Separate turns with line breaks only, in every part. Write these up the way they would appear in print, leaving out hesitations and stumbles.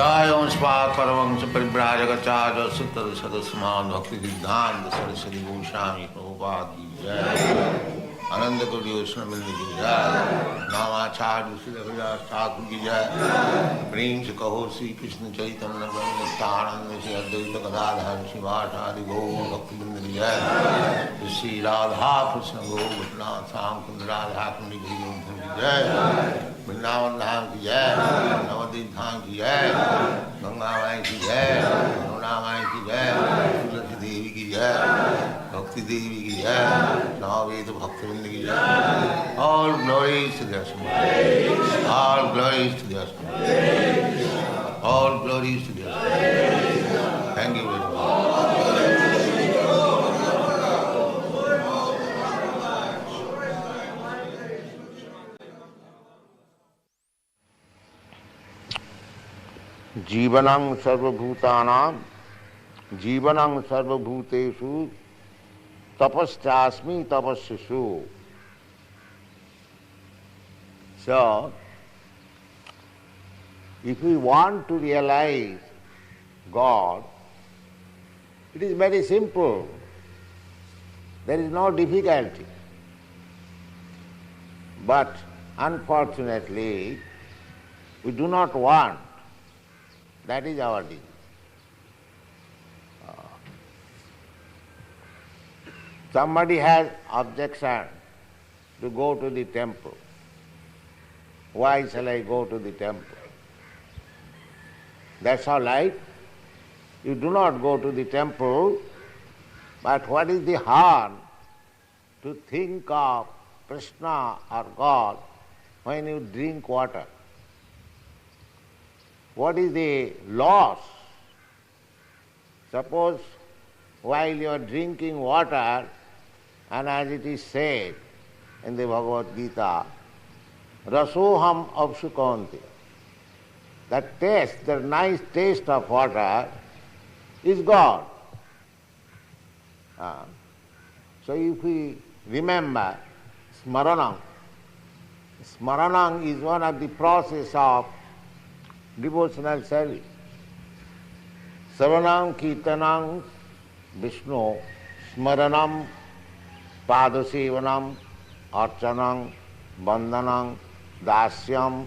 Jai Onspad Paramamsa Paribrajagacharya Sutta Sadasman Bhakti Siddhanta Saraswati Goswami Prabhupada Ki Jai Ananda Kodi Osnaminda Ki Jai Namacharya Srila Vilas Thakur Ki Jai Prem Se Kaho Sri Krishna Chaitanya Nityananda Shri Advaita Gadadhar Shivasadi Gaur Bhakti Vrinda Ki Jai Shri Radha Krishna Gaur Bhatnath Sam Kund Radha Kundi Ki Jai Vrindavan Dham Ki Jai Navadvip Dham Ki Jai Ganga Mai Ki Jai Yamuna Mai Ki Jai Tulasi Devi Ki Jai Bhakti Devi Ki Jai Navaveda Bhakti Vrinda Ki Jai. All glories to the Asma. All glories to the Asma. All glories to the Asma. Thank you very much. Jivanam sarvabhutanam Jivanam sarvabhuteshu tapaschasmi tapassashu. So, if we want to realize God, it is very simple. There is no difficulty. But unfortunately, we do not want. That is our disease. Somebody has objection to go to the temple. Why shall I go to the temple? That's all right. You do not go to the temple, but what is the harm to think of Krishna or God when you drink water? What is the loss? Suppose while you are drinking water, and as it is said in the Bhagavad Gita, Rasoham Avshukonti, that taste, the nice taste of water is God. So if we remember Smaranam, Smaranam is one of the process of devotional service. Saranam Kirtanam Vishnu Smaranam Padasevanam Archanam Bandhanam Dasyam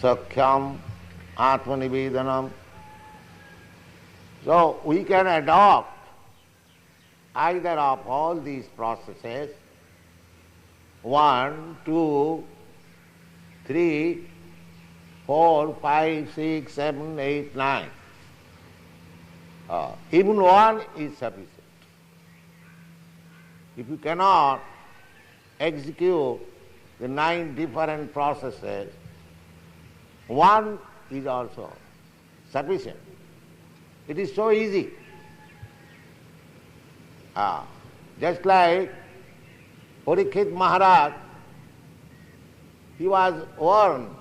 Sakhyam Atmanivedanam. So we can adopt either of all these processes, 1, 2, 3, 4, 5, 6, 7, 8, 9. Even 1 is sufficient. If you cannot execute the 9 different processes, 1 is also sufficient. It is so easy. Just like Parikshit Maharaj, he was warned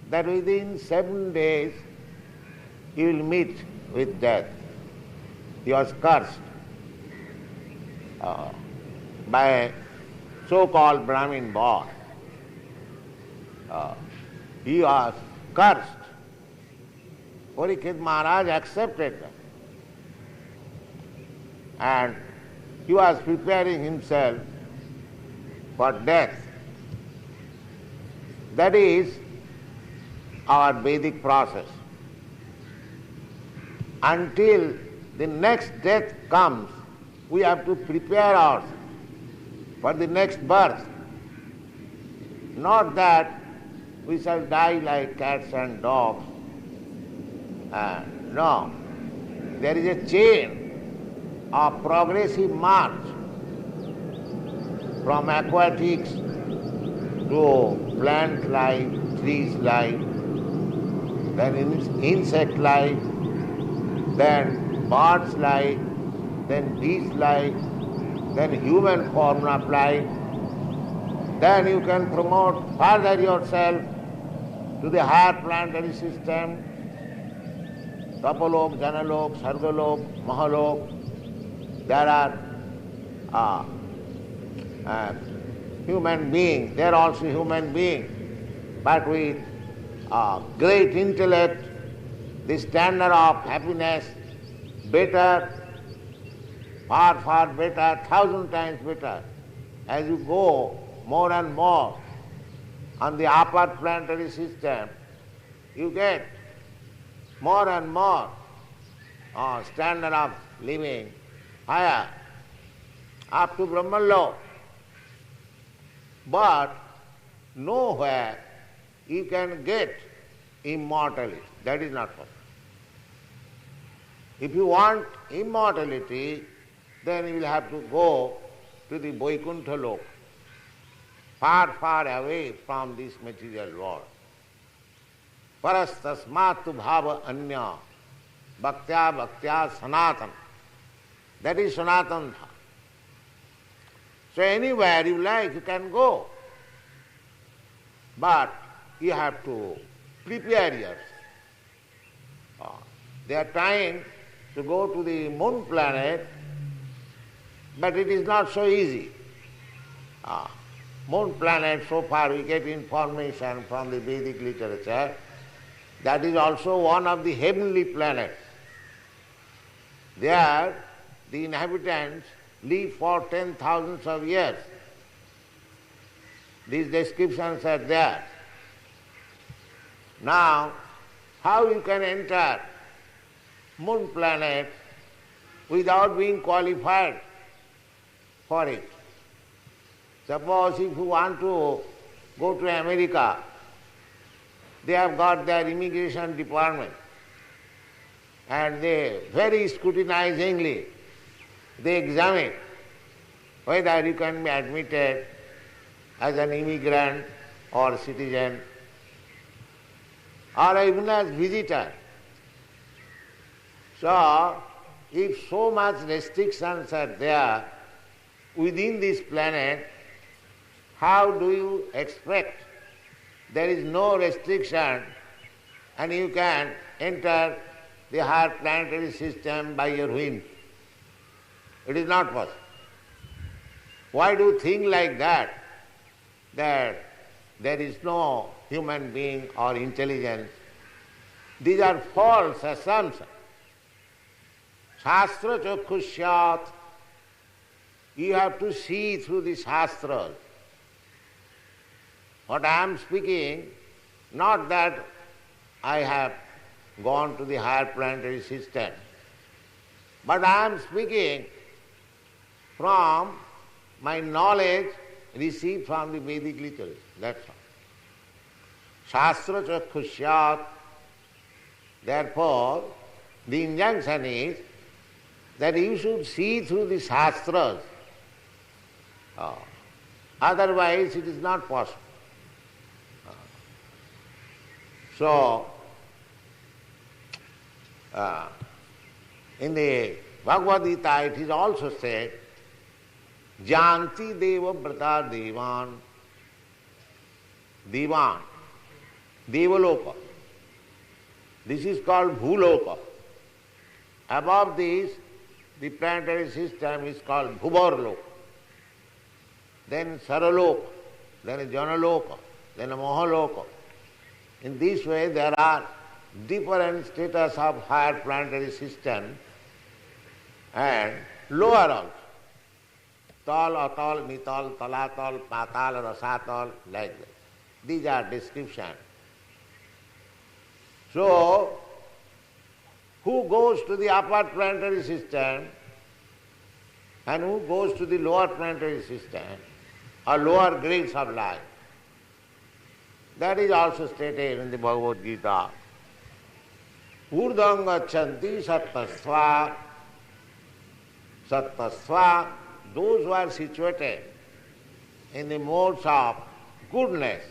that within 7 days he will meet with death. He was cursed by a so-called Brahmin boy. He was cursed. Parikshit Maharaj accepted that. And he was preparing himself for death. That is our Vedic process. Until the next death comes, we have to prepare ourselves for the next birth. Not that we shall die like cats and dogs. No. There is a chain of progressive march from aquatics to plant life, trees life, then insect life, then birds life, then bees life, then human form of life. Then you can promote further yourself to the higher planetary system, Tapalok, Janalok, Sargalok, Mahalok. There are human beings, they are also human beings, but with great intellect, the standard of happiness, better, far, far better, 1,000 times better. As you go more and more on the upper planetary system, you get more and more standard of living higher, up to Brahmaloka. But nowhere you can get immortality. That is not possible. If you want immortality, then you will have to go to the Vaikunthaloka, far, far away from this material world. Parastasmatu bhava anya bhaktya bhaktya sanatan. That is Sanatan. So anywhere you like, you can go. But you have to prepare yourself. They are trying to go to the moon planet, but it is not so easy. Moon planet, so far we get information from the Vedic literature, that is also one of the heavenly planets. There, the inhabitants live for 10,000s of years. These descriptions are there. Now, how you can enter moon planet without being qualified for it? Suppose if you want to go to America, they have got their immigration department and they very scrutinizingly they examine whether you can be admitted as an immigrant or citizen or even as visitor. So, if so much restrictions are there within this planet, how do you expect there is no restriction and you can enter the higher planetary system by your whim? It is not possible. Why do you think like that there is no human being or intelligence? These are false assumptions. Shastra chakshusyat. You have to see through the Shastras. What I am speaking, not that I have gone to the higher planetary system, but I am speaking from my knowledge received from the Vedic literature. That's all. Shastra chakshusyat. Therefore, the injunction is that you should see through the Shastras. Otherwise, it is not possible. So, in the Bhagavad Gita, it is also said, Janti deva brata devan, devan, devaloka. This is called bhuloka. Above this, the planetary system is called bhuvarloka. Then saraloka, then a janaloka, then a mohaloka. In this way, there are different status of higher planetary system and lower also. Tal, atal, nital, talatal, patal, rasatal, like that. These are descriptions. So, who goes to the upper planetary system and who goes to the lower planetary system or lower grades of life? That is also stated in the Bhagavad Gita. Urdham gachanti sattasva. Sattasva, those who are situated in the modes of goodness,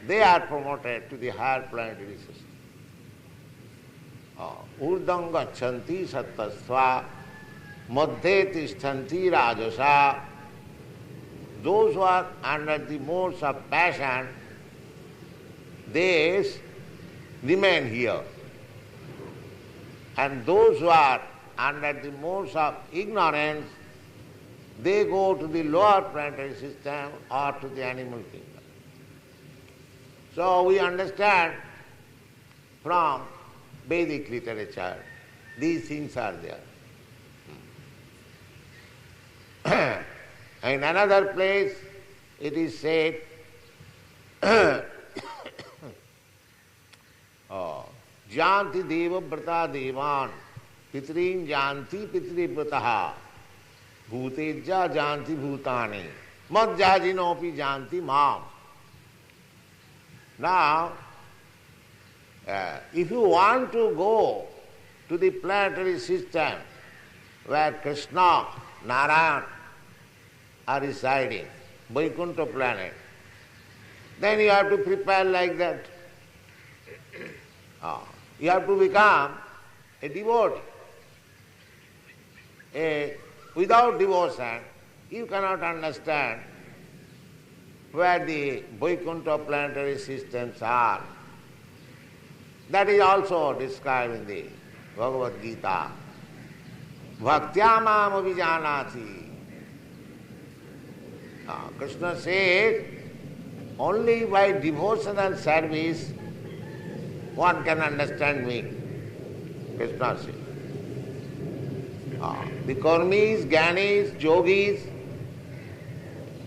they are promoted to the higher planetary system. Urdham gachanti sattasva. Madhye tishtanti rajasa. Those who are under the modes of passion, they remain here. And those who are under the modes of ignorance, they go to the lower planetary system or to the animal kingdom. So we understand from Vedic literature, these things are there. In another place it is said, Janti deva brata devan, pitrin janti pitribrataha, bhutejja janti bhutani, madjajinopi janti mam. Now, if you want to go to the planetary system where Krishna, Narayan are residing, Vaikuntha planet, then you have to prepare like that. You have to become a devotee. Without devotion, you cannot understand where the Vaikuntha planetary systems are. That is also described in the Bhagavad Gita. Bhaktyamam avijanati. Krishna says, only by devotional service one can understand me. Krishna says. The karmis, jnanis, yogis,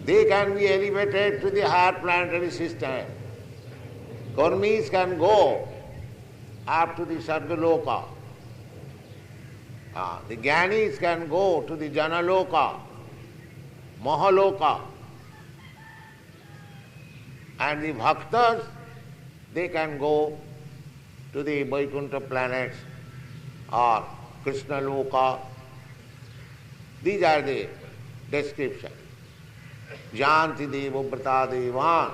they can be elevated to the higher planetary system. Karmis can go up to the Sargaloka. The jnanis can go to the Janaloka, Mahaloka. And the bhaktas, they can go to the Vaikuntha planets or Krishna Loka. These are the descriptions. Janti devo brata devan,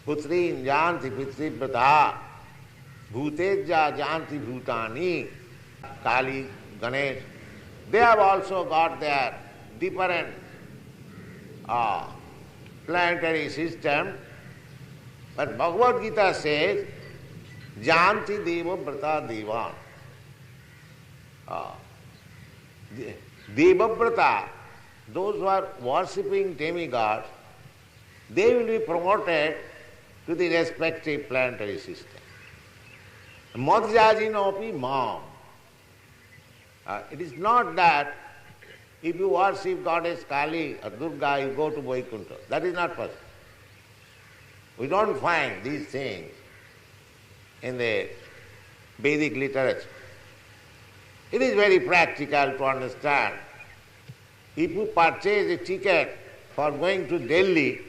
putrin janti pitribrata, bhutejja janti bhutani, Kali, Ganesh. They have also got their different planetary system. But Bhagavad Gita says, Janti deva brata devan. Devabrata, those who are worshipping demigods, they will be promoted to the respective planetary system. Madhyajinopi mam. It is not that if you worship goddess Kali or Durga, you go to Vaikuntha. That is not possible. We don't find these things in the Vedic literature. It is very practical to understand. If you purchase a ticket for going to Delhi,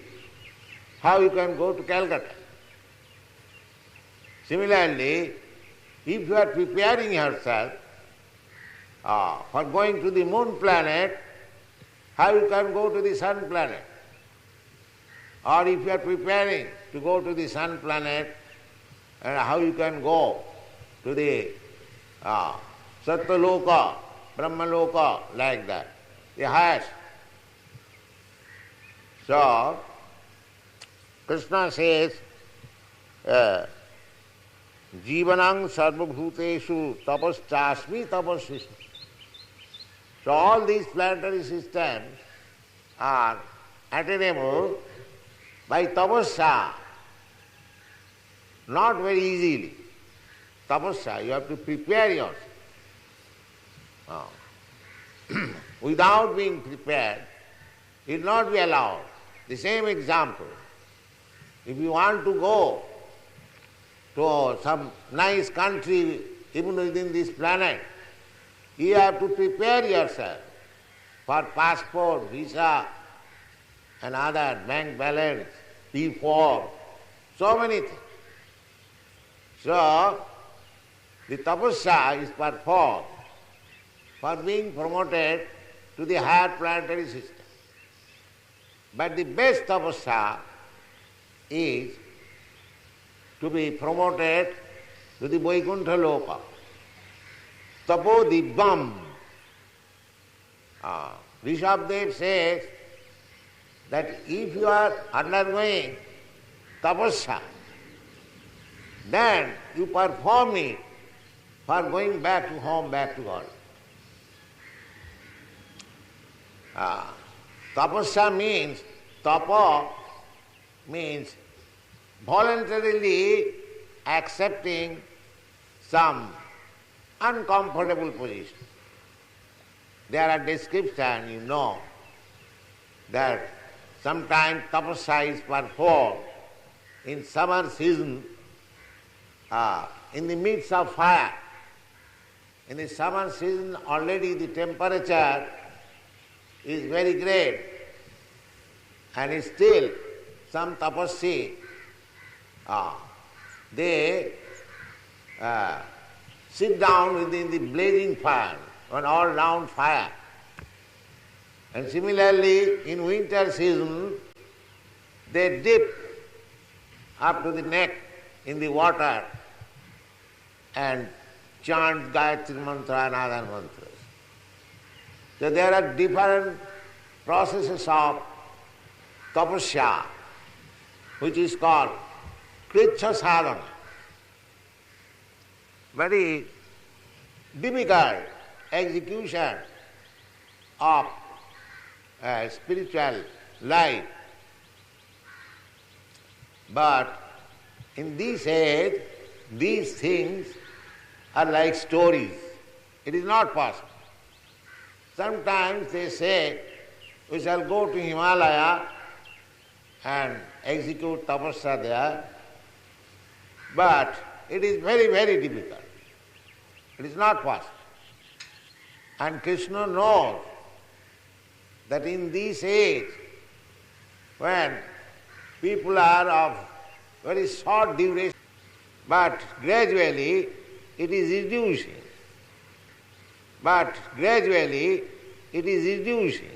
how you can go to Calcutta? Similarly, if you are preparing yourself for going to the moon planet, how you can go to the sun planet? Or if you are preparing to go to the sun planet, and how you can go to the Satyaloka, Brahmaloka, like that, the highest. So, Krishna says, Jivanang sarvabhuteshu tapaschasmi tapasvishu. So all these planetary systems are attainable by tapasya, not very easily. Tapasya, you have to prepare yourself. Without being prepared, it will not be allowed. The same example, if you want to go to some nice country, even within this planet, you have to prepare yourself for passport, visa, and other bank balance, P4, so many things. So, the tapasya is performed for being promoted to the higher planetary system. But the best tapasya is to be promoted to the Vaikunthaloka. Tapo dibbam. Rishabdev says that if you are undergoing tapasya, then you perform it for going back to home, back to God. Tapasya means, tapa means
voluntarily accepting some uncomfortable position. There are descriptions, you know, that sometimes tapasya is performed in summer season in the midst of fire. In the summer season already the temperature is very great, and still some tapasya, they sit down within the blazing fire, an all-round fire. And similarly, in winter season, they dip up to the neck in the water and chant Gayatri mantra and other mantras. So there are different processes of tapasya, which is called Krishna sadhana. Very difficult execution of spiritual life. But in this age, these things are like stories. It is not possible. Sometimes they say, we shall go to Himalaya and execute tapasya there, but it is very, very difficult. It is not possible. And Krishna knows that in this age, when people are of very short duration, but gradually it is reducing. But gradually it is reducing.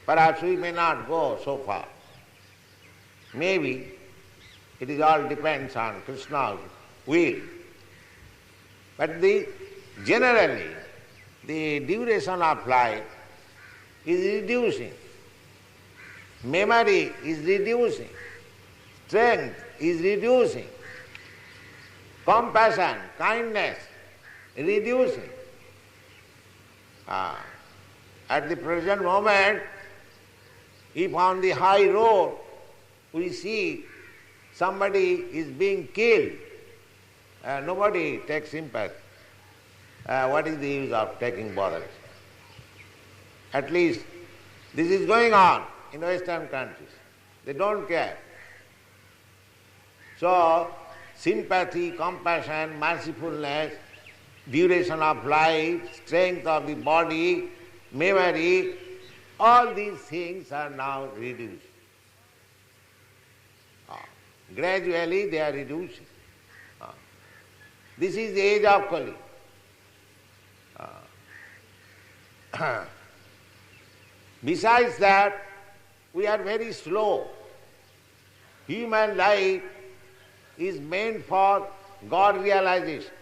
Perhaps we may not go so far. Maybe it all depends on Krishna's will. But generally the duration of life is reducing. Memory is reducing. Strength is reducing. Compassion, kindness, reducing. At the present moment, if on the high road we see somebody is being killed, nobody takes sympathy. What is the use of taking bothers? At least this is going on in Western countries. They don't care. So, sympathy, compassion, mercifulness, duration of life, strength of the body, memory, all these things are now reduced. Gradually they are reducing. This is the age of Kali. Besides that, we are very slow. Human life is meant for God realization.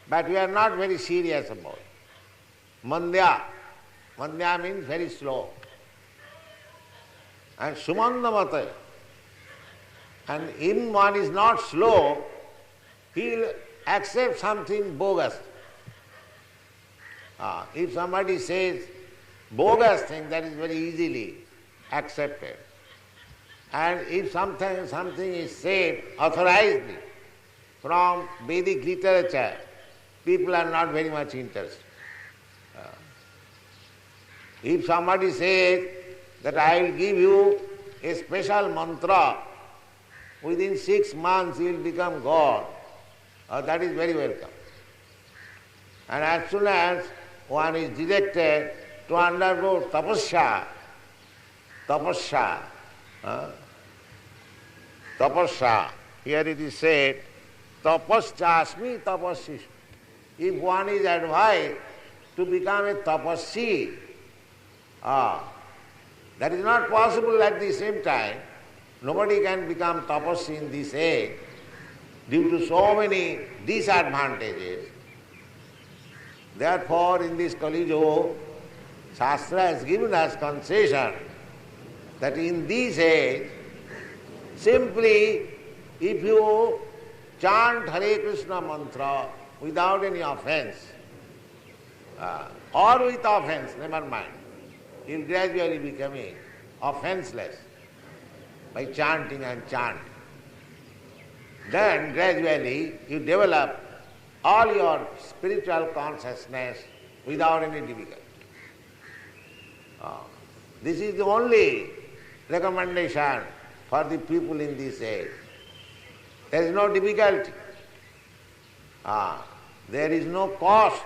But we are not very serious about it. Mandya. Mandya means very slow. And Sumandamata. And if one is not slow, he will accept something bogus. If somebody says bogus thing, that is very easily accepted. And if something is said authorizedly from Vedic literature, people are not very much interested. If somebody says that I will give you a special mantra, within 6 months you will become God, that is very welcome. And as soon as one is directed to undergo tapasya, here it is said, tapasyasmi tapassishu. If one is advised to become a tapasya, that is not possible at the same time. Nobody can become tapasya in this age due to so many disadvantages. Therefore, in this Kali Yuga, Shastra has given us concession that in this age, simply if you chant Hare Krishna mantra without any offense, or with offense, never mind, you will gradually becoming offenseless. by chanting and chanting. Then gradually you develop all your spiritual consciousness without any difficulty. This is the only recommendation for the people in this age. There is no difficulty. There is no cost.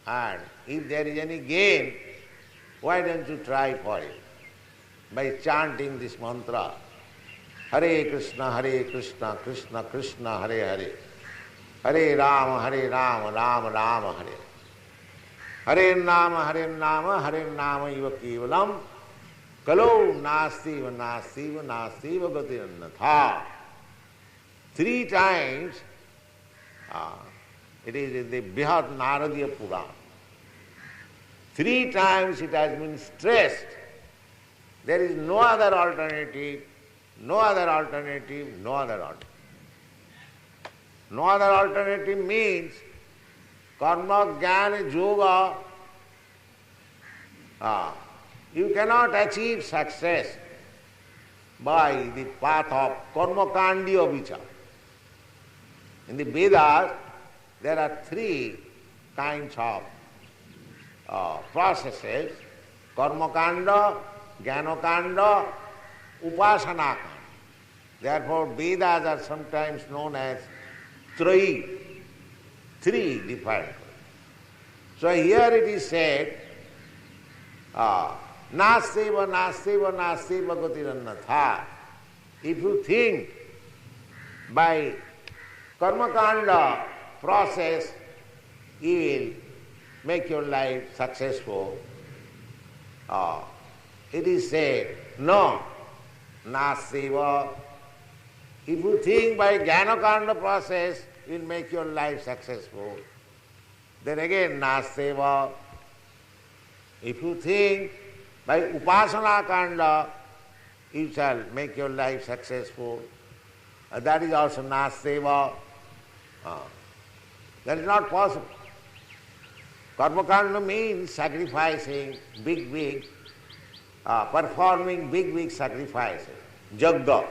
And if there is any gain, why don't you try for it? By chanting this mantra, Hare Krishna, Krishna Krishna, Hare Hare, Hare Rama, Rama Rama, Hare. Hare Nama, Hare Nama iva kevalam, Kalo nastiva, nastiva, nastiva gatirannatha. 3 times, it is in the Brihad Naradiya Purana. 3 times it has been stressed. There is no other alternative, no other alternative, no other alternative. No other alternative means karma, jnana, yoga. You cannot achieve success by the path of karma kandya vichar. In the Vedas, there are 3 kinds of processes: karma kanda, jnana kanda, upasana kanda. Therefore, Vedas are sometimes known as Trayi, 3 different. So here it is said, Nastiva, nastiva, nastiva gatirannatha. If you think by karmakanda process you will make your life successful, it is said, no, nastiva. If you think by jnanakanda process will make your life successful, then again nastiva. If you think by upasana kanda you shall make your life successful, that is also nastiva. That is not possible. Karma kanda means sacrificing big, performing big sacrifices. Jagga.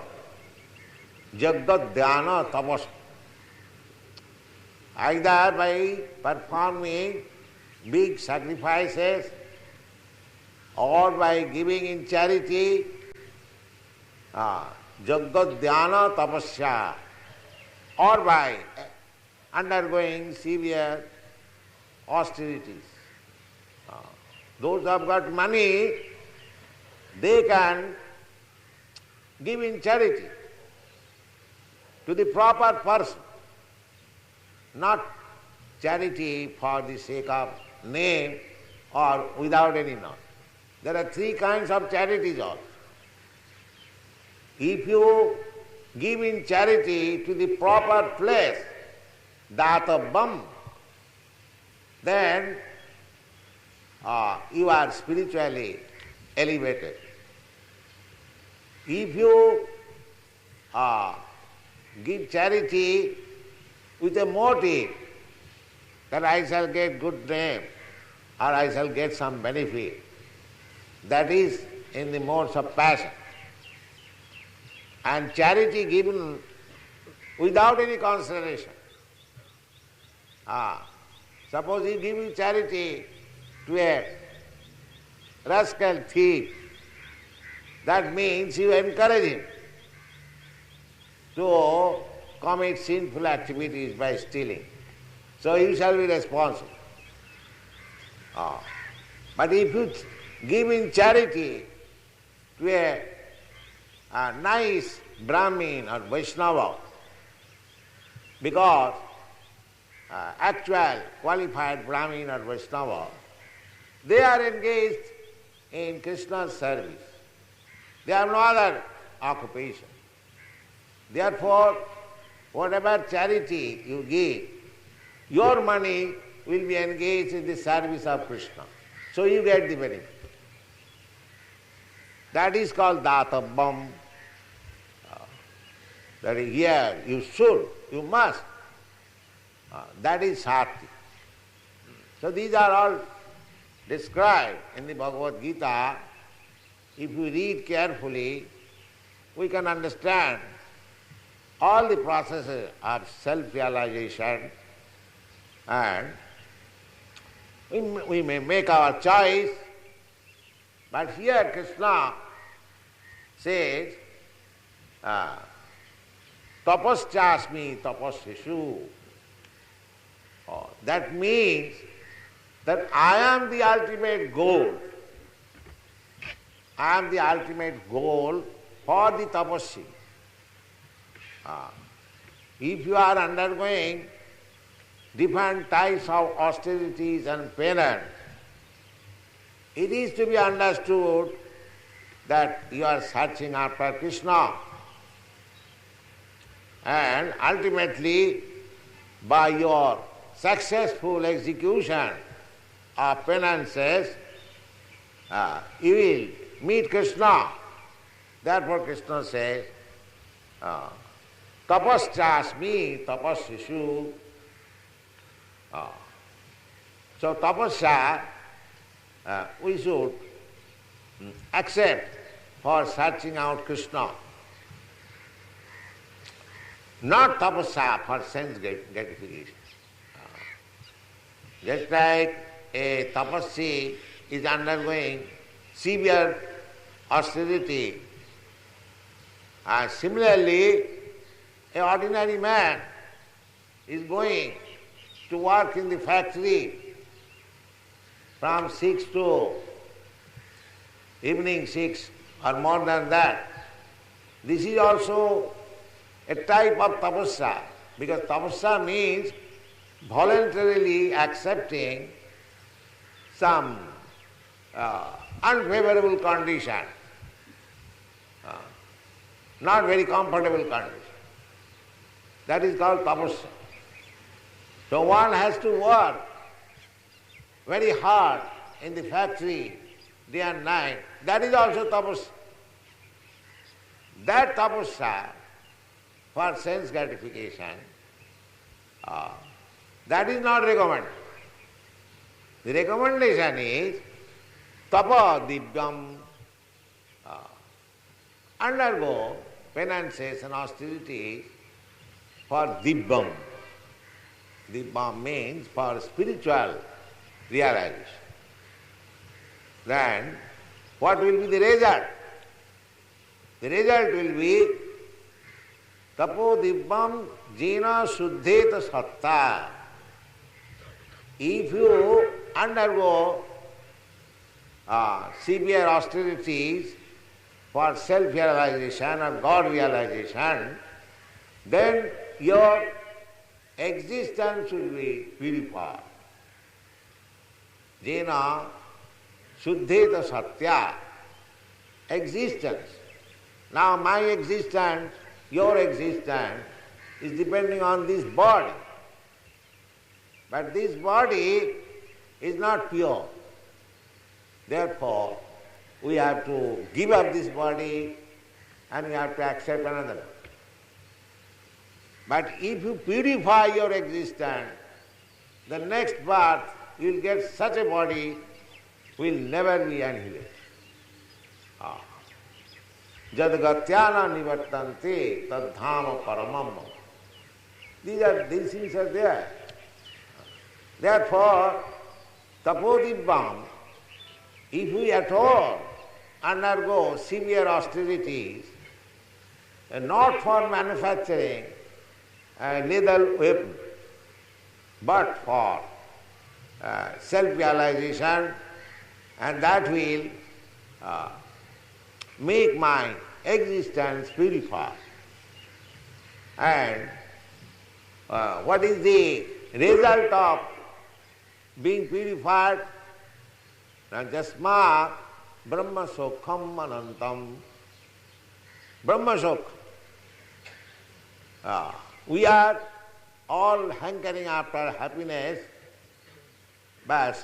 Jagga dhyana tapas. Either by performing big sacrifices or by giving in charity, jagga dhyana tapasya, or by undergoing severe austerities. Those who have got money, they can give in charity to the proper person, not charity for the sake of name or without any knowledge. There are 3 kinds of charities also. If you give in charity to the proper place, databam, then you are spiritually elevated. If you give charity with a motive that I shall get good name or I shall get some benefit, that is in the modes of passion. And charity given without any consideration. Suppose you give charity to a rascal thief, that means you encourage him to commit sinful activities by stealing. So you shall be responsible. But if you give in charity to a nice Brahmin or Vaishnava, because actual qualified Brahmin or Vaishnava, they are engaged in Krishna's service. They have no other occupation. Therefore, whatever charity you give, your money will be engaged in the service of Krishna. So you get the benefit. That is called databam. That is here, you should, you must. That is sati. So these are all described in the Bhagavad Gita if we read carefully, we can understand all the processes of self-realization, and we may make our choice. But here Krishna says, tapaschasmi tapassishu. That means that I am the ultimate goal. I am the ultimate goal for the tapasya. If you are undergoing different types of austerities and penance, it is to be understood that you are searching after Krishna. And ultimately, by your successful execution of penances, you will meet Krishna. Therefore Krishna says, tapaschasmi tapassishu. So tapasya we should accept for searching out Krishna. Not tapasya for sense gratification. Just like a tapasya is undergoing severe austerity, similarly, an ordinary man is going to work in the factory from 6 to evening 6 or more than that. This is also a type of tapasya, because tapasya means voluntarily accepting some unfavorable condition, not very comfortable condition. That is called tapasya. So one has to work very hard in the factory day and night. That is also tapasya. That tapasya for sense gratification, that is not recommended. The recommendation is tapa divyam, undergo penances and austerities for divyam. Divyam means for spiritual realization. Then what will be the result? The result will be tapo divyam jena suddheta satta. If you undergo severe austerities for self-realization or God-realization, then your existence will be purified. Jena suddheta satya. Existence. Now my existence, your existence is depending on this body. But this body is not pure. Therefore, we have to give up this body and we have to accept another. But if you purify your existence, the next birth you will get such a body will never be annihilated. Jad gatyana nivartante tad dhama paramam. These things are there. Therefore, tapodivyam, if we at all undergo severe austerities, not for manufacturing a lethal weapon, but for self-realization, and that will make my existence purified. And what is the result of being purified? Jasma brahma sokham anantam. Brahma sokha. We are all hankering after happiness, but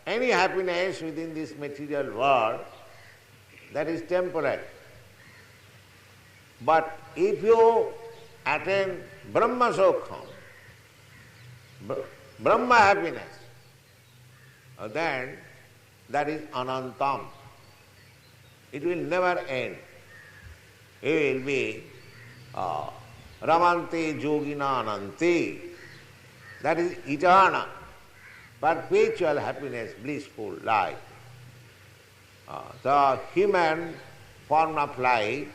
any happiness within this material world, that is temporary. But if you attain Brahma Sokham, Brahma happiness, then that is Anantam. It will never end. It will be Ramante Yogina Anante. That is eternal, perpetual happiness, blissful life. The human form of life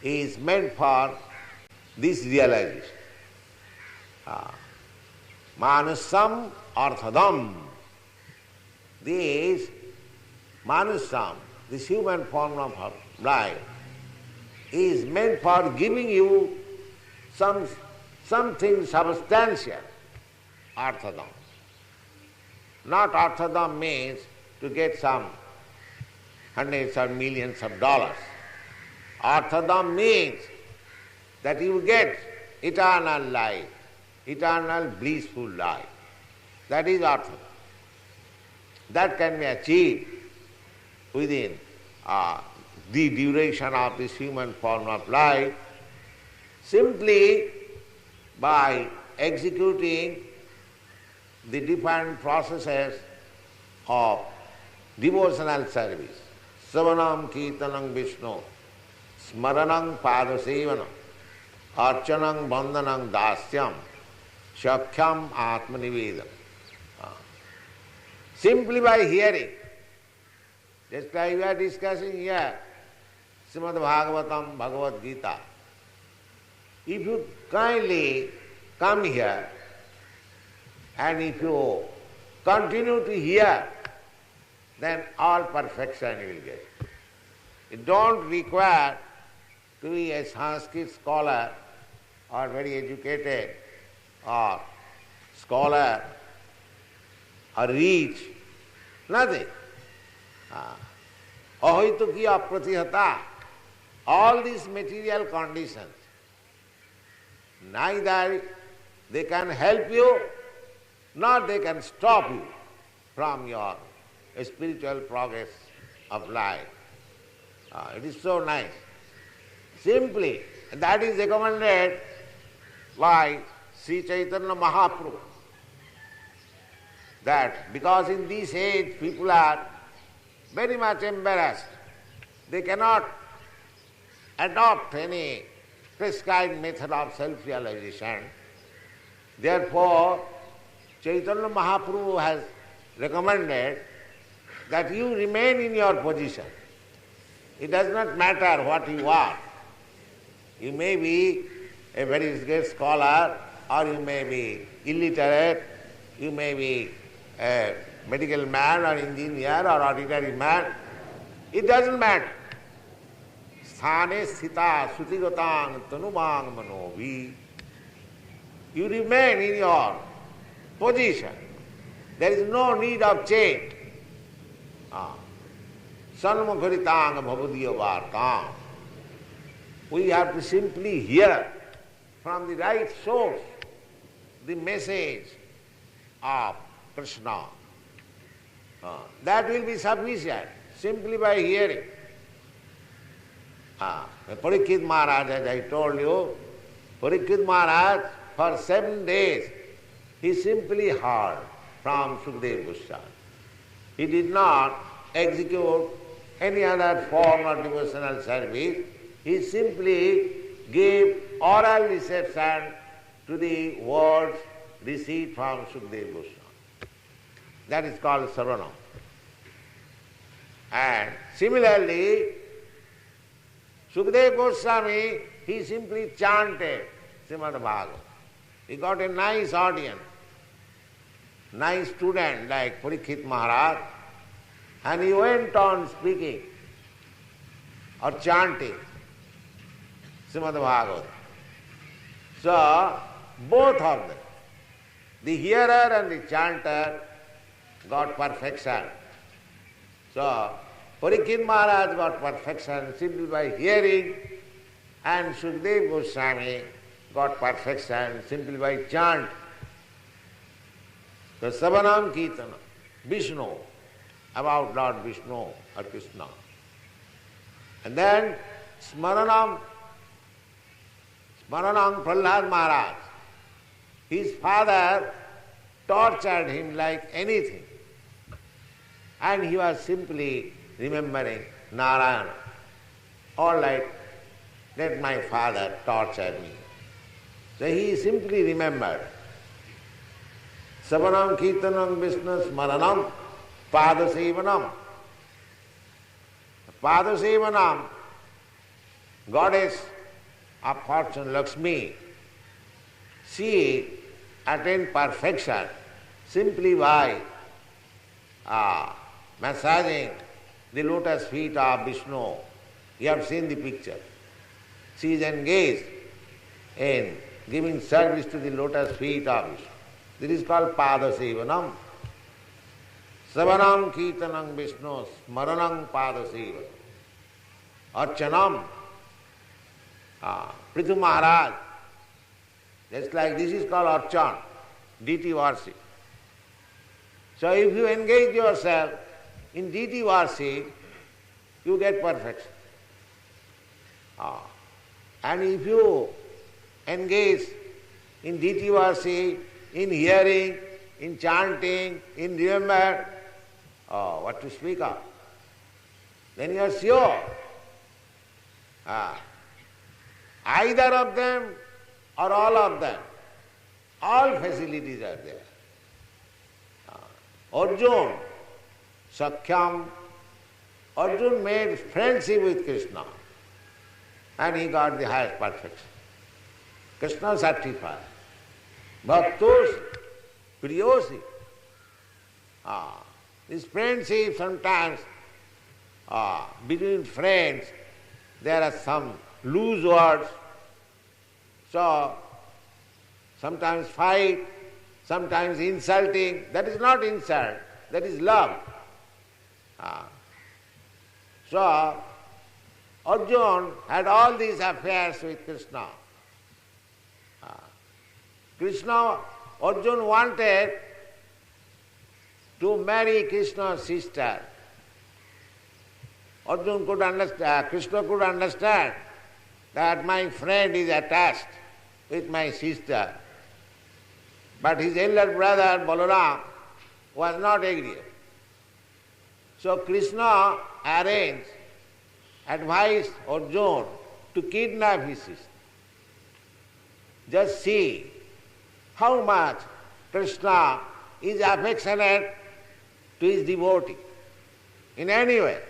is meant for this realization. Manusam Arthadam. This Manusam, this human form of life, is meant for giving you something substantial. Arthadam. Not Arthadam means to get some hundreds or millions of dollars. Arthadam means that you get eternal life, eternal blissful life. That is Arthadam. That can be achieved within the duration of this human form of life simply by executing the different processes of devotional service. Savanam Kirtanam Vishnu, Smaranam Padasevanam, Archanam Bandhanam Dasyam, Shakhyam Atmanivedam. Simply by hearing, just like we are discussing here, Srimad Bhagavatam, Bhagavad Gita. If you kindly come here and if you continue to hear, then all perfection you will get. You don't require to be a Sanskrit scholar or very educated or scholar or rich, nothing. Ahoituki apratihata, all these material conditions, neither they can help you nor they can stop you from your spiritual progress of life. It is so nice. Simply, that is recommended by Sri Chaitanya Mahaprabhu. That because in this age people are very much embarrassed. They cannot adopt any prescribed method of self-realization. Therefore, Chaitanya Mahaprabhu has recommended that you remain in your position. It does not matter what you are. You may be a very great scholar, or you may be illiterate, you may be a medical man or engineer or ordinary man. It doesn't matter. Sthane sthita sutigatang tanubang manovi. You remain in your position. There is no need of change. Sanmukharitang bhavadiya vartam. We have to simply hear from the right source the message of Krishna. That will be sufficient, simply by hearing. Parikshit Maharaj, as I told you, Parikshit Maharaj, for 7 days, he simply heard from Sukadeva Goswami. He did not execute any other form of devotional service. He simply gave oral reception to the words received from Sukadeva Goswami. That is called Saranam. And similarly, Sukadeva Goswami, he simply chanted Srimad Bhagavatam. He got a nice audience, nice student like Parikshit Maharaj, and he went on speaking or chanting Srimad Bhagavatam. So, both of them, the hearer and the chanter, got perfection. So, Parikshit Maharaj got perfection simply by hearing, and Sukadeva Goswami got perfection simply by chant. The Savanam Kirtana, Vishnu, about Lord Vishnu or Krishna. And then Smaranam Prahlad Maharaj. His father tortured him like anything. And he was simply remembering Narayana. All right, let my father torture me. So he simply remembered. Savanam Kirtanam Vishnu Smaranam Padasevanam. Padasevanam, goddess of fortune Lakshmi, she attained perfection simply by massaging the lotus feet of Vishnu. You have seen the picture. She is engaged in giving service to the lotus feet of Vishnu. This is called Padasevanam. Savanam Kirtanam Vishnu Smaranam Padasevanam. Archanam. Prithu Maharaj. Just like this is called Archan, deity worship. So if you engage yourself in deity worship, you get perfection. And if you engage in deity worship, in hearing, in chanting, in remember, what to speak of, then you are sure. Either of them or all of them, all facilities are there. Arjuna, Sakhyam, Arjuna made friendship with Krishna and he got the highest perfection. Krishna certified. Bhaktos, Priyosi. This friendship sometimes between friends there are some loose words. So sometimes fight, sometimes insulting. That is not insult, that is love. So Arjuna had all these affairs with Krishna. Arjuna wanted to marry Krishna's sister. Arjuna could understand, Krishna could understand that my friend is attached with my sister. But his elder brother Balaram was not agreeable. So Krishna advised Arjuna to kidnap his sister. Just see how much Krishna is affectionate to his devotee in any way.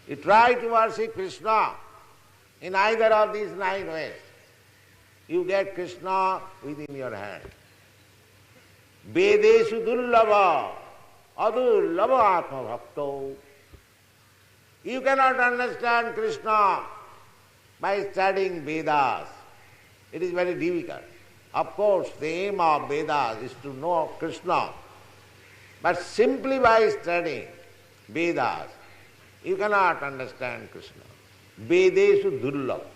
You try to worship Krishna in either of these 9 ways, you get Krishna within your hand. Vedeshu dullabha, adullabha atma bhakto. You cannot understand Krishna by studying Vedas. It is very difficult. Of course, the aim of Vedas is to know Krishna. But simply by studying Vedas, you cannot understand Krishna. Vedeshu dullabha,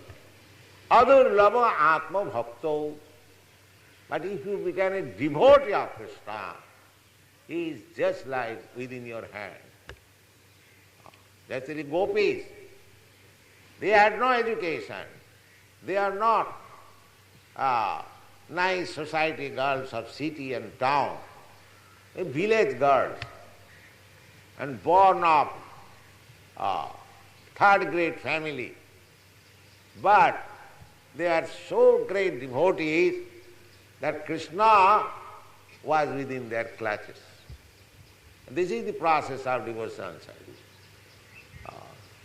adullabha atma bhakto. But if you become a devotee of Krishna, he is just like within your hand. That's the gopis. They had no education. They are not nice society girls of city and town. They're village girls and born of third-grade family. But they are so great devotees that Krishna was within their clutches. This is the process of devotional service.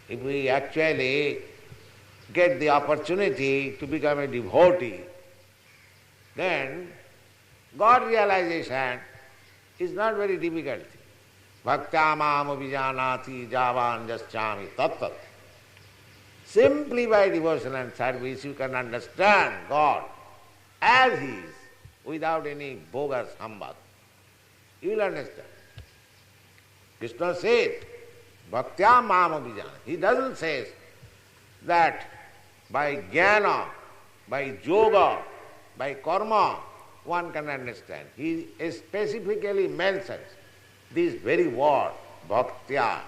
If we actually get the opportunity to become a devotee, then God realization is not very difficult. Bhaktya mam abhijanati javan jaschami tattat. Simply by devotion and service you can understand God as He is, without any bogus sambad. You will understand. Krishna says, Bhaktya mam abhijana. He doesn't say that by jnana, by yoga, by karma, one can understand. He specifically mentions this very word, bhaktya.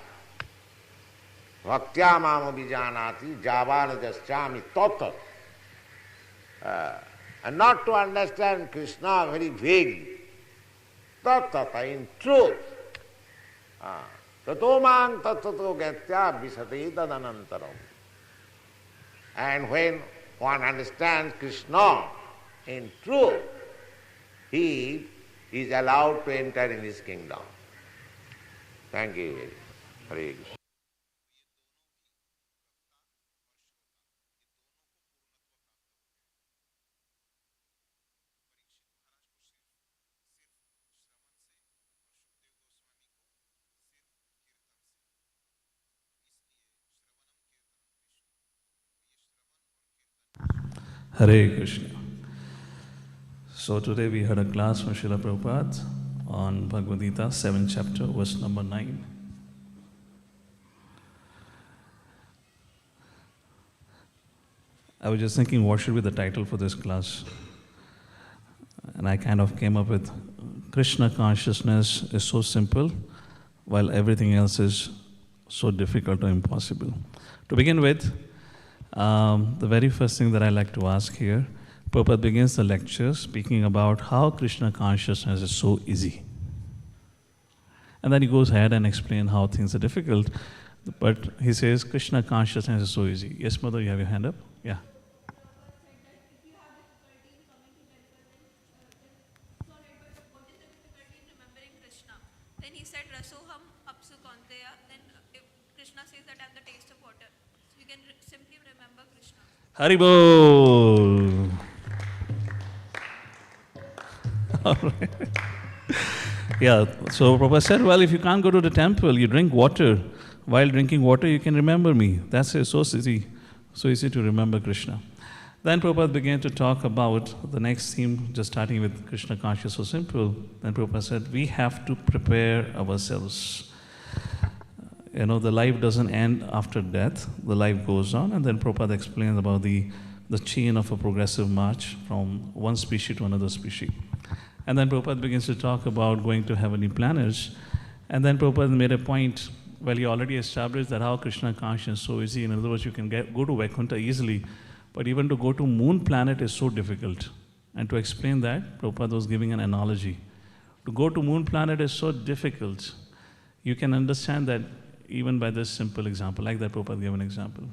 Bhaktya mam abhijanati javana jaschami tattat. And not to understand Krishna very vaguely. Tattata, in truth. tato mang tattato gatya visate tadanantaram. And when one understands Krishna in truth, he is allowed to enter in his kingdom. Thank you very much. Hare Krishna.
Hare Krishna. So today we had a class from Srila Prabhupada on Bhagavad Gita, 7th chapter, verse number 9. I was just thinking what should be the title for this class. And I kind of came up with Krishna consciousness is so simple while everything else is so difficult or impossible. To begin with, the very first thing that I like to ask here, Prabhupada begins the lecture speaking about how Krishna consciousness is so easy. And then he goes ahead and explains how things are difficult. But he says Krishna consciousness is so easy. Yes, Mother, you have your hand up? Yeah.
Then he said, Rasoham apsu kaunteya. Then if Krishna says that I am the taste of water, so you can simply remember Krishna.
Haribol! All right. Yeah, so Prabhupada said, well, if you can't go to the temple, you drink water. While drinking water, you can remember me. That's it, so easy to remember Krishna. Then Prabhupada began to talk about the next theme, just starting with Krishna consciousness, so simple. Then Prabhupada said, we have to prepare ourselves. The life doesn't end after death, the life goes on. And then Prabhupada explained about the chain of a progressive march from one species to another species. And then Prabhupada begins to talk about going to heavenly planets. And then Prabhupada made a point, well, he already established that how Krishna consciousness is so easy. In other words, you can go to Vaikuntha easily. But even to go to moon planet is so difficult. And to explain that, Prabhupada was giving an analogy. To go to moon planet is so difficult. You can understand that even by this simple example, like that Prabhupada gave an example.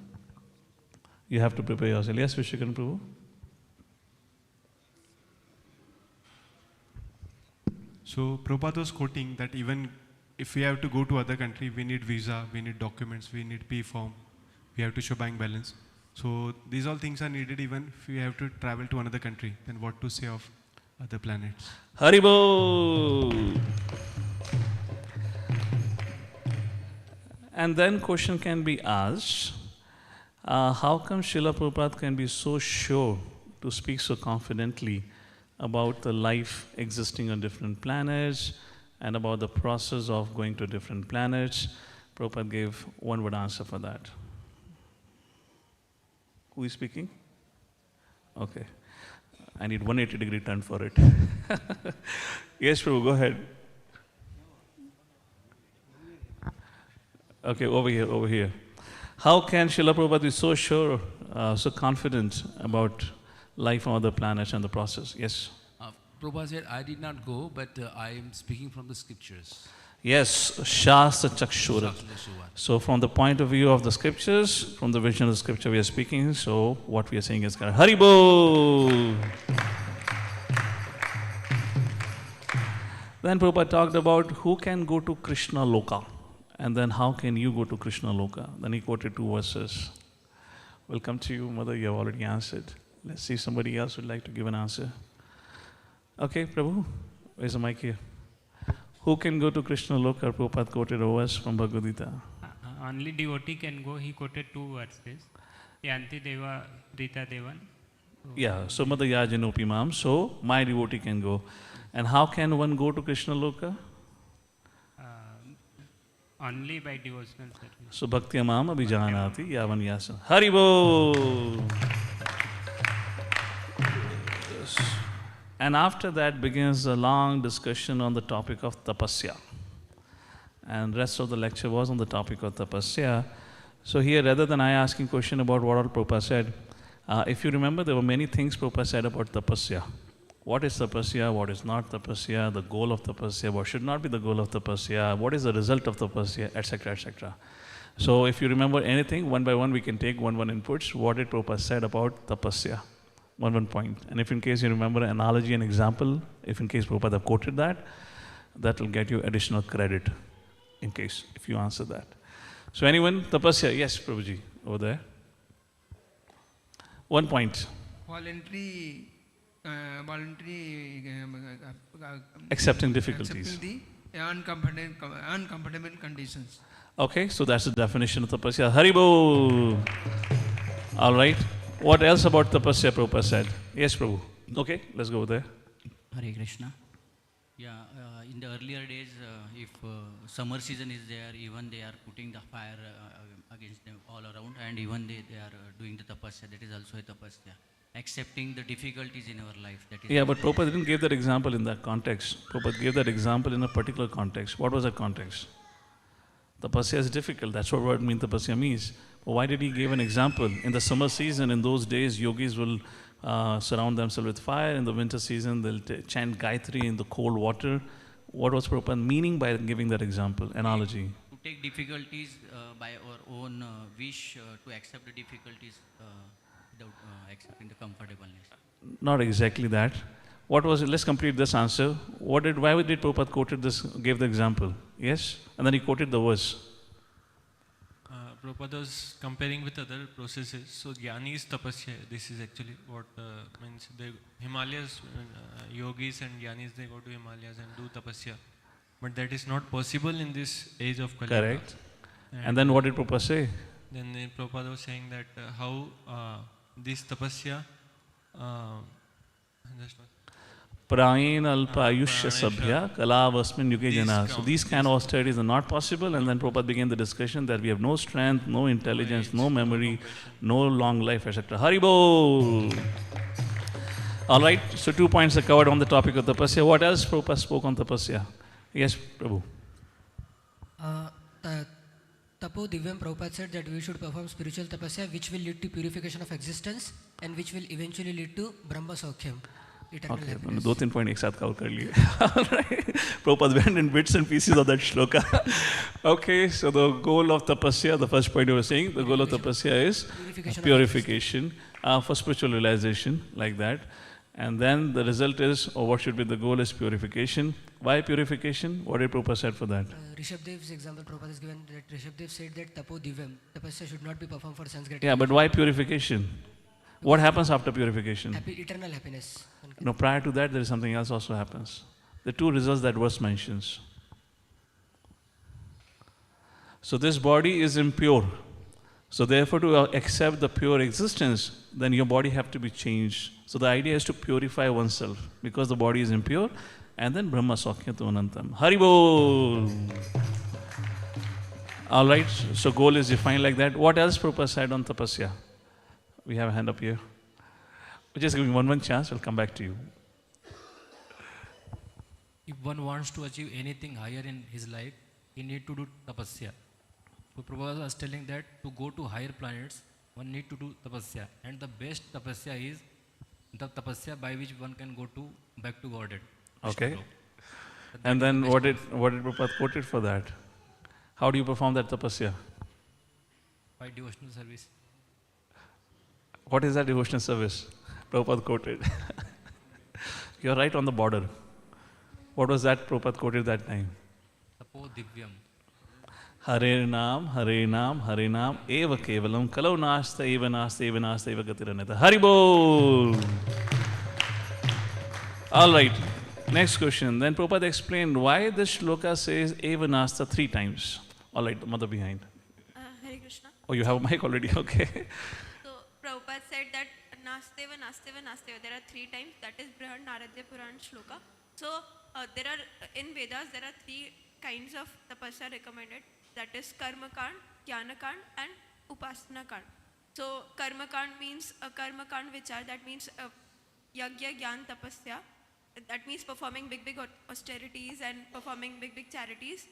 You have to prepare yourself. Yes, Vishwakarma Prabhu?
So Prabhupada was quoting that even if we have to go to other country, we need visa, we need documents, we need P form, we have to show bank balance. So these all things are needed even if we have to travel to another country. Then what to say of other planets?
Haribo! And then question can be asked, how come Srila Prabhupada can be so sure to speak so confidently about the life existing on different planets and about the process of going to different planets? Prabhupada gave one word answer for that. Who is speaking? Okay. I need 180-degree turn for it. Yes, Prabhu, go ahead. Okay, over here. How can Srila Prabhupada be so sure, so confident about life on other planets and the process? Yes?
Prabhupada said, I did not go, but I am speaking from the scriptures.
Yes, Shastra Chakshura. So from the point of view of the scriptures, from the vision of the scripture we are speaking, so what we are saying is correct. Haribo! Then Prabhupada talked about who can go to Krishna Loka, and then how can you go to Krishna Loka. Then he quoted 2 verses. We'll come to you, Mother, you have already answered. Let's see if somebody else would like to give an answer. Okay, Prabhu, where's the mic here? Who can go to Krishna Loka? Prabhupada quoted a verse from Bhagavad Gita.
Only devotee can go. He quoted 2 verses. Yanti Deva Rita Devan.
Yeah, so Mother Yajanopi Mam, so my devotee can go. And how can one go to Krishna Loka?
Only by devotional service.
So Bhakti Mam Abhijanati Yavan Yasa. Haribo! And after that begins a long discussion on the topic of tapasya. And rest of the lecture was on the topic of tapasya. So here, rather than I asking question about what all Prabhupada said, if you remember, there were many things Prabhupada said about tapasya. What is tapasya, what is not tapasya, the goal of tapasya, what should not be the goal of tapasya, what is the result of tapasya, etc., etc. So if you remember anything, one by one we can take one inputs. What did Prabhupada said about tapasya? One point. And if in case you remember an analogy and example, if in case Prabhupada quoted that, that will get you additional credit in case, if you answer that. So anyone, tapasya? Yes, Prabhuji, over there. 1 point.
Voluntary
Accepting difficulties.
accepting the uncomfortable conditions.
Okay, so that's the definition of tapasya. Haribo! All right. What else about tapasya Prabhupada said? Yes, Prabhu. Okay, let's go there.
Hare Krishna. Yeah, in the earlier days, if summer season is there, even they are putting the fire against them all around, and even they are doing the tapasya. That is also a tapasya. Accepting the difficulties in our life. That is.
Yeah, but Prabhupada didn't give that example in that context. Prabhupada gave that example in a particular context. What was that context? Tapasya is difficult. That's what word mean tapasya means. But why did he give an example? In the summer season, in those days, yogis will surround themselves with fire. In the winter season, they'll chant Gayatri in the cold water. What was Prabhupada meaning by giving that example, analogy?
To take difficulties by our own wish, to accept the difficulties without accepting the comfortableness.
Not exactly that. What was it? Let's complete this answer. Why did Prabhupada quoted this, gave the example? Yes? And then he quoted the verse.
Prabhupada was comparing with other processes. So jnani is tapasya. This is actually what means. The Himalayas, yogis and jnanis, they go to Himalayas and do tapasya. But that is not possible in this age of Kali Yuga.
Correct. And then what did Prabhupada say?
Then Prabhupada was saying that how this tapasya
Prayen alpayushya sabhya kalavasmin yuge jana. So these kind of austerities are not possible, and then Prabhupada began the discussion that we have no strength, no intelligence, no memory, no long life, etc. Haribo! All right, so 2 points are covered on the topic of tapasya. What else Prabhupada spoke on tapasya? Yes, Prabhu.
Tapo Divyam Prabhupada said that we should perform spiritual tapasya which will lead to purification of existence and which will eventually lead to Brahma Saukyam.
Okay, 2-3 points एक साथ cover कर लिए. Prabhupada went in bits and pieces of that shloka. Okay, so the goal of tapasya, the first point you were saying, the goal of tapasya is purification for spiritual realization, like that. And then the result is, or what should be the goal is purification. Why purification? What did Prabhupada said for that?
Rishabdev's example Prabhupada has given that Rishabdev said that Tapo Divyam, tapasya should not be performed for sense gratification.
Yeah, but why purification? What happens after purification?
Eternal happiness.
No, prior to that, there is something else also happens. The two results that verse mentions. So this body is impure. So therefore, to accept the pure existence, then your body have to be changed. So the idea is to purify oneself because the body is impure, and then Brahma Saukyatu Anantam. Haribol! All right, so goal is defined like that. What else Prabhupada said on tapasya? We have a hand up here. We're just giving one chance, we'll come back to you.
If one wants to achieve anything higher in his life, he need to do tapasya. So Prabhupada was telling that to go to higher planets, one need to do tapasya. And the best tapasya is the tapasya by which one can go to back to Godhead.
Okay. And then what did Prabhupada quoted for that? How do you perform that tapasya?
By devotional service.
What is that devotional service? Prabhupada quoted. You're right on the border. What was that Prabhupada quoted that time?
Tapo Divyam.
Hare Nam, eva kevalam, kalau nasta, eva gatiraneta. Haribol! All right, next question. Then Prabhupada explained why this shloka says eva nasta 3 times. All right, the mother behind.
Hare Krishna.
Oh, you have a mic already, okay.
So Prabhupada said that Nasteva. There are 3 times. That is Brihad Naradya Puran shloka. So there are in Vedas there are 3 kinds of tapasya recommended. That is Karma Kand, Jnana Kand, and Upasana Kand. So Karma Kand means Karma Kand Vichar. That means Yagya Gyan Tapasya. That means performing big austerities and performing big charities.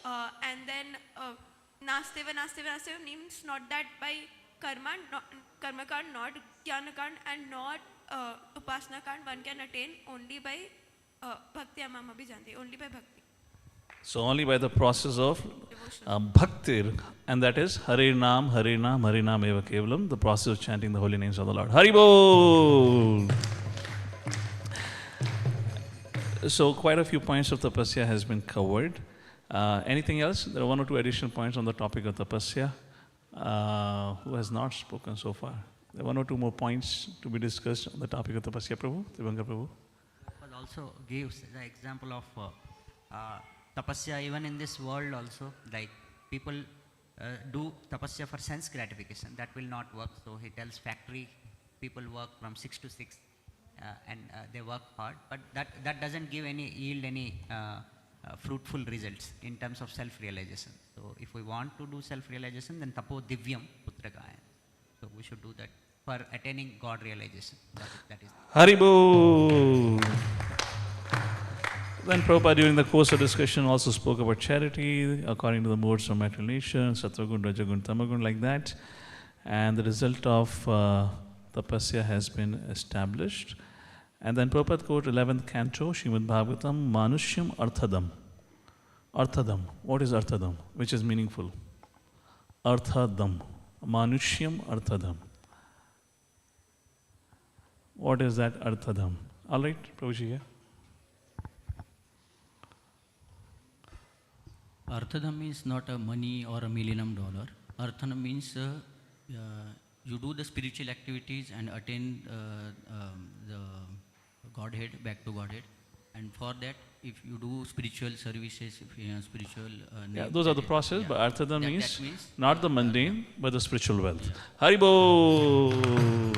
And then Nasteva means not that by karma kand, not jnana kand, and not upasana kand one can attain only by bhakti amam abhijanti, only by bhakti.
So only by the process of bhakti, and that is Hare Nam, Hare Nam, Hare Nam Eva Kevalam, the process of chanting the holy names of the Lord. Hari Bol! So quite a few points of tapasya has been covered. Anything else? There are one or two additional points on the topic of tapasya. Who has not spoken so far? There are one or two more points to be discussed on the topic of tapasya, Prabhu. Divangar Prabhu.
But also gives the example of tapasya even in this world also, like people do tapasya for sense gratification. That will not work. So he tells factory people work from 6 to 6 and they work hard, but that doesn't give any yield any fruitful results in terms of self-realization. So if we want to do self-realization, then tapo divyam putragaya. So we should do that for attaining God realization. That is.
Haribo! Then Prabhupada during the course of discussion also spoke about charity according to the modes of material nature, Sattvagun, Rajagun, Tamagun, like that. And the result of tapasya has been established. And then Prabhupada quote 11th canto, Srimad Bhagavatam, Manushyam Arthadam. Arthadam. What is Arthadam? Which is meaningful. Arthadam. Manushyam Arthadam. What is that Arthadam? All right, Prabhuji here.
Arthadam means not a money or $1 million. Arthadam means you do the spiritual activities and attain the Godhead, back to Godhead. And for that, if you do spiritual services, spiritual...
yeah, those are the process, yeah. But Arthadam means not the mundane, but the spiritual wealth. Yeah. Haribo!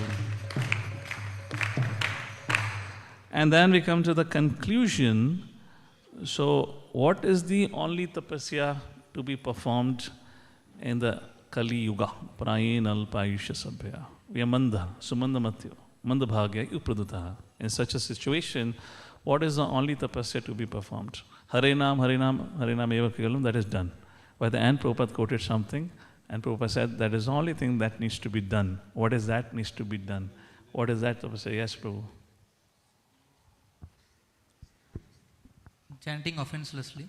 And then we come to the conclusion. So, what is the only tapasya to be performed in the Kali Yuga? Prayen alpayusha sabhya. We are manda, sumanda matyo, manda bhagya upradutaha. In such a situation, what is the only tapasya to be performed? Hare Nam, Hare Nam, Hare Nam Eva Kevalam, that is done. By the end, Prabhupada quoted something, and Prabhupada said that is the only thing that needs to be done. What is that needs to be done? What is that tapasya? Yes, Prabhu.
Chanting offenselessly.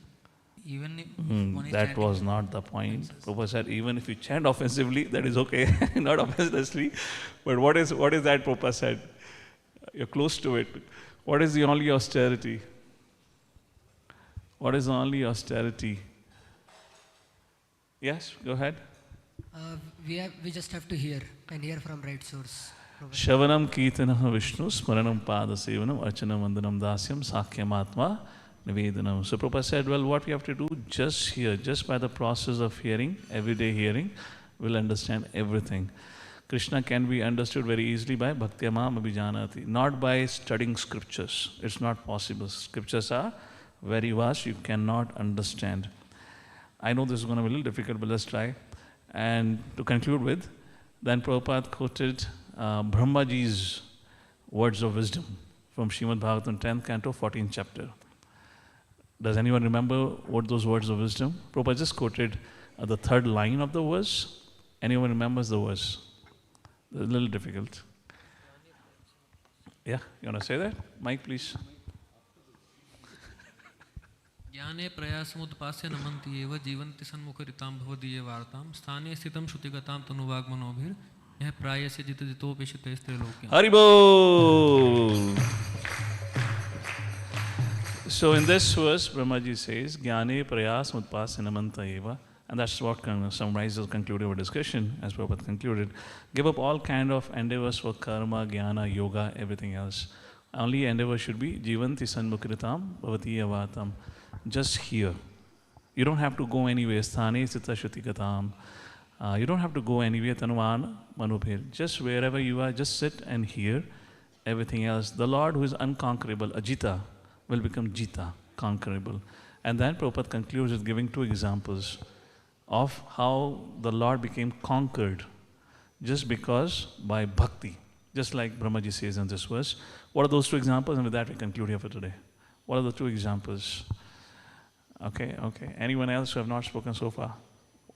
Even if
that was not the point. Prabhupada said even if you chant offensively, that is okay, not offensively. But what is that Prabhupada said? You're close to it. What is the only austerity? What is the only austerity? Yes, go ahead.
We just have to hear and hear from right source.
Shavanam Kirtanam Vishnu Smaranam Pada Sevanam Archanam Vandanam Dasyam Sakhyam Atma Nivedanam. So Prabhupada said, well, what we have to do just here, just by the process of hearing, everyday hearing, we'll understand everything. Krishna can be understood very easily by Bhaktyamam Abhijanati, not by studying scriptures. It's not possible. Scriptures are very vast, you cannot understand. I know this is going to be a little difficult, but let's try. And to conclude with, then Prabhupada quoted Brahmaji's words of wisdom from Srimad Bhagavatam 10th canto, 14th chapter. Does anyone remember what those words of wisdom? Prabhupada just quoted the third line of the verse. Anyone remembers the verse? It's a little difficult. Yeah, you want to say that? Mike, please.
ज्ञाने प्रयासमुत्पास्य नमन्ति एव जीवन्ति सन्मुखरितां भवदीय वार्तां स्थाने स्थितं श्रुतिगतां तनुवाग्मनोभिर् यः प्रायस्य जितजितोपेक्षिते स्त्रैलोक्यम्.
Haribol! So in this verse, Brahmaji says, Jnane prayas mutpasya namanta eva. And that's what summarizes, concluded our discussion, as Prabhupada concluded. Give up all kind of endeavors for karma, jnana, yoga, everything else. Only endeavor should be jivanti sanmukritam bhavati avatam. Just here. You don't have to go anywhere. Sthane sthita shrutikatam. You don't have to go anywhere. Tanuvan manubhir. Just wherever you are, just sit and hear everything else. The Lord who is unconquerable, Ajita, will become Jita, conquerable. And then Prabhupada concludes with giving two examples of how the Lord became conquered just because by bhakti, just like Brahmaji says in this verse. What are those two examples? And with that we conclude here for today. What are the two examples? Okay. Anyone else who have not spoken so far?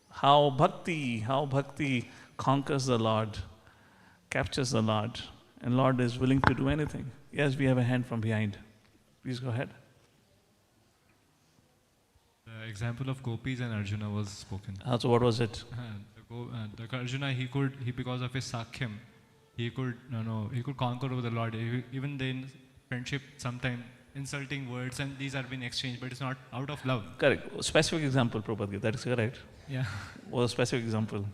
How bhakti conquers the Lord, captures the Lord, And Lord is willing to do anything. Yes, we have a hand from behind. Please go ahead.
The example of gopis and Arjuna was spoken.
So what was it?
The Arjuna, because of his sakhyam, he could conquer over the Lord. Even then, friendship, sometimes insulting words, and these are being exchanged, but it's not out of love.
Correct. Specific example, Prabhupada. That is correct.
Yeah.
What was a specific example?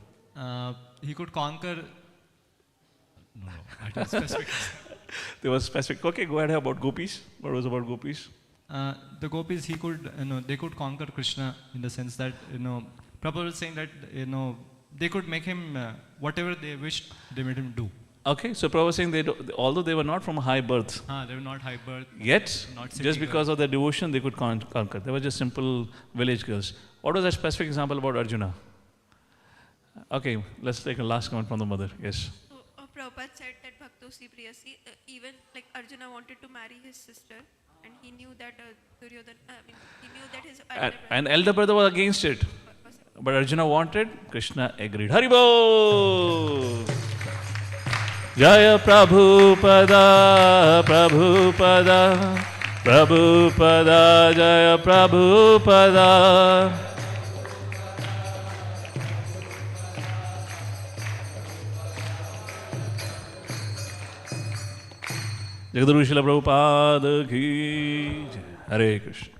He could conquer. No, I don't specific.
There was specific. Okay, go ahead. About gopis. What was about gopis?
The gopis, they could conquer Krishna in the sense that, Prabhupada was saying that, they could make him whatever they wished, they made him do.
Okay, so Prabhupada was saying although they were not from high birth,
they were not high birth.
Yet,
not
just because of their devotion, they could conquer. They were just simple village girls. What was a specific example about Arjuna? Okay, let's take a last comment from the mother. Yes.
So, Prabhupada said that Bhaktosi Priyasi, even like Arjuna wanted to marry his sister, and he knew that he knew that his
elder brother was against it. But Arjuna wanted, Krishna agreed. Haribol! Jaya Prabhupada, Prabhupada, Prabhupada, Jaya Prabhupada. Jagadguru Srila Prabhupada ki Jai. Hare Krishna.